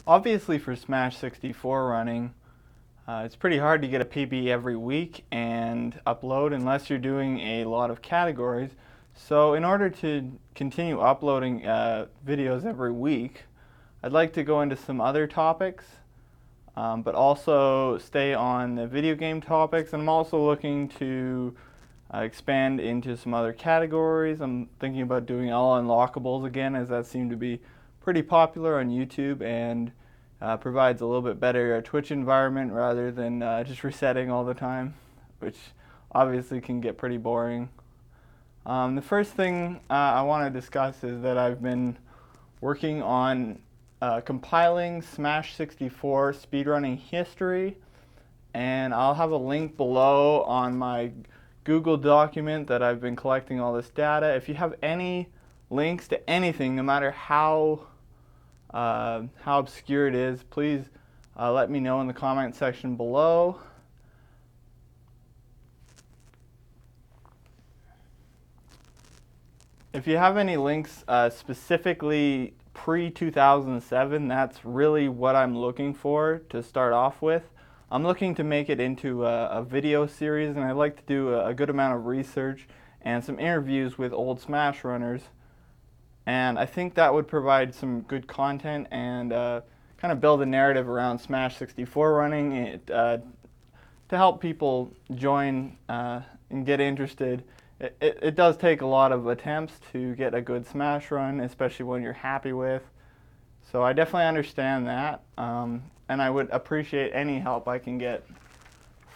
Obviously for Smash 64 running, it's pretty hard to get a PB every week and upload unless you're doing a lot of categories. So in order to continue uploading videos every week, I'd like to go into some other topics, but also stay on the video game topics. And I'm also looking to expand into some other categories. I'm thinking about doing all unlockables again, as that seemed to be pretty popular on YouTube and provides a little bit better Twitch environment rather than just resetting all the time, which obviously can get pretty boring. The first thing I want to discuss is that I've been working on compiling Smash 64 speedrunning history, and I'll have a link below on my Google document that I've been collecting all this data. If you have any links to anything, no matter how obscure it is, please let me know in the comment section below. If you have any links specifically pre-2007, that's really what I'm looking for to start off with. I'm looking to make it into a video series, and I'd like to do a good amount of research and some interviews with old Smash runners. And I think that would provide some good content and kind of build a narrative around Smash 64 running to help people join and get interested. It does take a lot of attempts to get a good Smash run, especially one you're happy with. So I definitely understand that, and I would appreciate any help I can get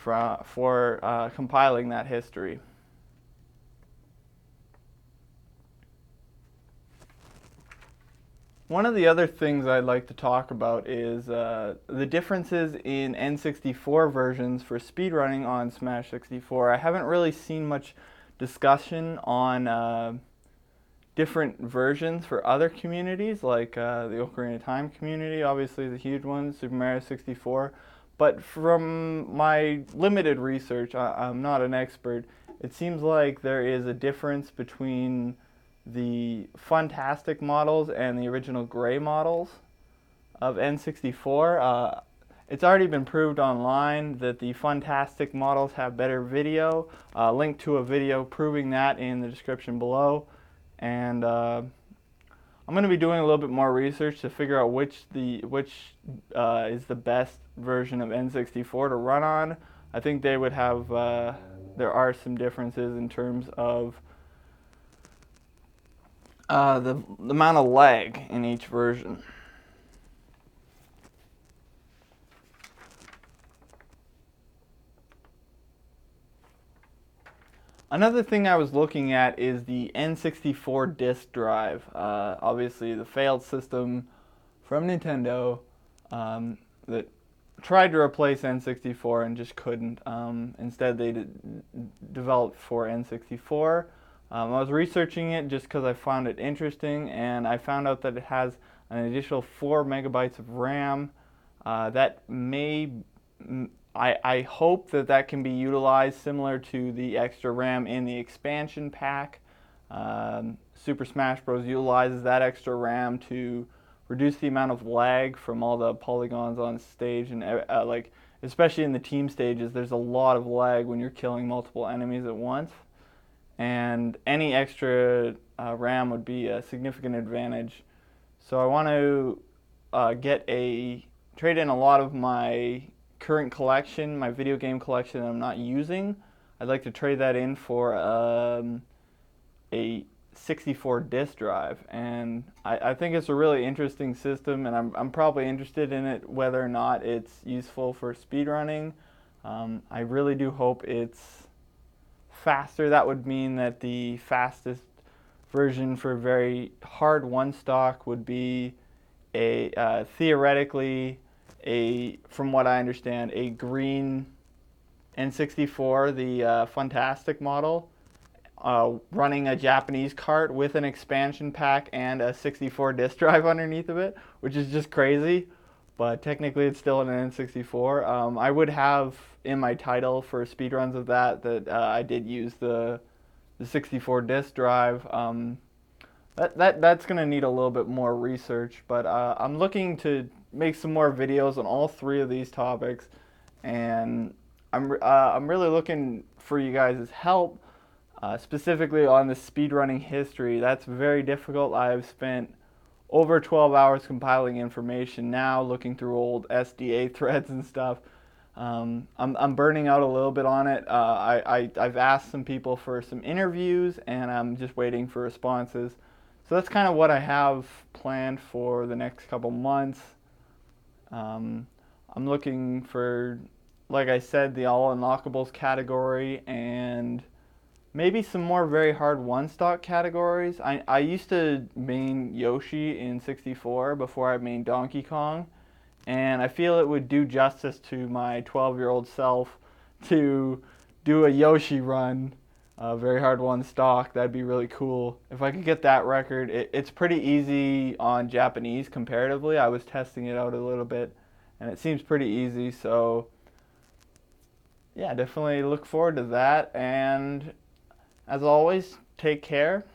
for compiling that history. One of the other things I'd like to talk about is the differences in N64 versions for speedrunning on Smash 64. I haven't really seen much discussion on different versions for other communities, like the Ocarina of Time community, obviously is a huge one, Super Mario 64. But from my limited research, I'm not an expert, it seems like there is a difference between the Funtastic models and the original gray models of N64. It's already been proved online that the Funtastic models have better video. Link to a video proving that in the description below. And I'm going to be doing a little bit more research to figure out which is the best version of N64 to run on. I think they would have, there are some differences in terms of the amount of lag in each version. Another thing I was looking at is the N64 disk drive. Obviously the failed system from Nintendo that tried to replace N64 and just couldn't. Instead they developed for N64. I was researching it just because I found it interesting, and I found out that it has an additional 4 megabytes of RAM. That may, I hope that can be utilized similar to the extra RAM in the expansion pack. Super Smash Bros. Utilizes that extra RAM to reduce the amount of lag from all the polygons on stage, and like especially in the team stages, there's a lot of lag when you're killing multiple enemies at once. And any extra RAM would be a significant advantage. So I want to trade in a lot of my current collection, my video game collection that I'm not using. I'd like to trade that in for a 64 disk drive, and I think it's a really interesting system, and I'm probably interested in it whether or not it's useful for speedrunning. I really do hope it's faster. That would mean that the fastest version for very hard one stock would be theoretically from what I understand, a green N64, the Funtastic model, running a Japanese cart with an expansion pack and a 64 disk drive underneath of it, which is just crazy. But technically it's still an N64. I would have in my title for speedruns of that I did use the 64 disk drive. That's going to need a little bit more research, but I'm looking to make some more videos on all three of these topics, and I'm really looking for you guys' help, specifically on the speedrunning history. That's very difficult. I've spent over 12 hours compiling information now, looking through old SDA threads and stuff. I'm burning out a little bit on it. I've asked some people for some interviews, and I'm just waiting for responses. So that's kind of what I have planned for the next couple months. I'm looking for, like I said, the all unlockables category, and maybe some more very hard one-stock categories. I used to main Yoshi in 64 before I mained Donkey Kong, and I feel it would do justice to my 12-year-old self to do a Yoshi run, very hard one-stock. That'd be really cool. If I could get that record, it's pretty easy on Japanese comparatively. I was testing it out a little bit, and it seems pretty easy, so yeah, definitely look forward to that. And as always, take care.